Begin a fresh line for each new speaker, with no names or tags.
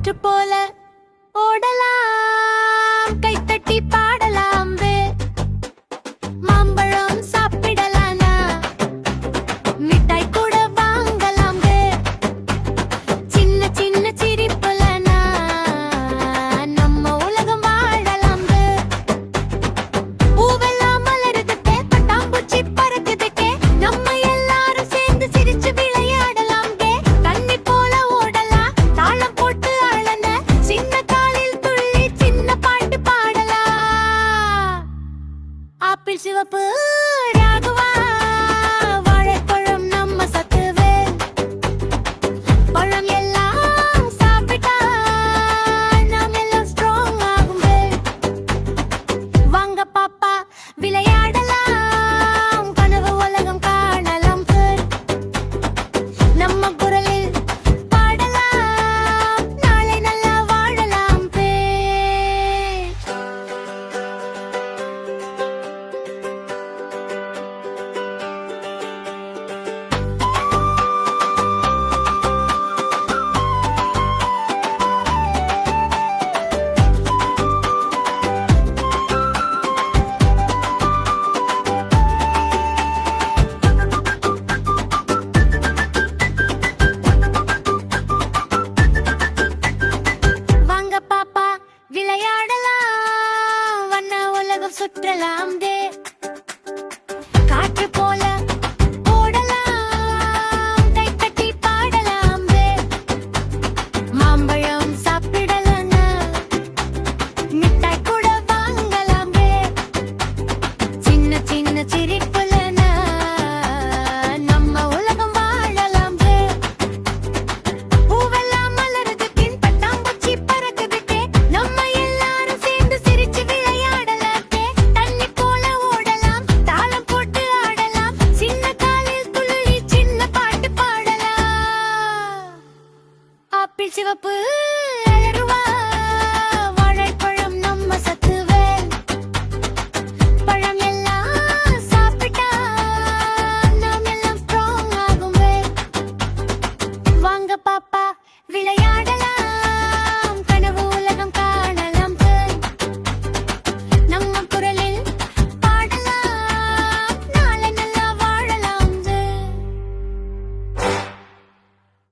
காற்று போல ஓடலாம், கைத்தட்டி பாடலாம், மாம்பழம் சாப்பிடலானா, மிட்டாய் கூட வாங்கலாம், சின்ன சின்ன சிரிப்புலனா நம்ம உலகம் வாழலாம், பூவெல்லாம் மலருதுக்கே, பட்டாம்பூச்சி பறக்குதுக்கே, நம்ம எல்லாரும் சேர்ந்து சிரிச்சு விளையாடலாம், தண்ணி போல ஓடலாம், தாளம் போட்டு அழன, சின்ன காலில் துள்ளி சின்ன பாட்டு பாடலாம். ஆப்பிள் சிவப்பு ராகுவா, வாழைப்பழம் நம்ம சத்துவே, பழம் எல்லாம் சாப்பிட்டா நாம் எல்லாம் ஸ்ட்ராங் ஆகுமே. வாங்க பாப்பா விளையாடலாம், கனவு உலகம் காணலாம், நம்ம குரலில் பாடலாம், நாளை நல்லா வாழலாம். வாங்க பாப்பா விளையாடலாம், வண்ண உலகம் சுற்றலாம், காற்று போல ஓடலாம், கைத்தட்டி பாடலாம், மாம்பழம் சாப்பிடலாம், மிட்டாய் கூட வாங்கலாம், சின்ன சின்ன சிரிப்புலன நம்ம உலகம் வாழலாம், பூவெல்லாம் மலருதுக்கே, பட்டாம்பூச்சி பறக்குதுக்கே, நம்ம எல்லாரும் சேர்ந்து சிரிச்சு விளையாடலாம், தண்ணி போல ஓடலாம், தாளம் போட்டு ஆடலாம், சின்ன காலில் துள்ளி சின்ன பாட்டு பாடலாம். ஆப்பிள் சிவப்பு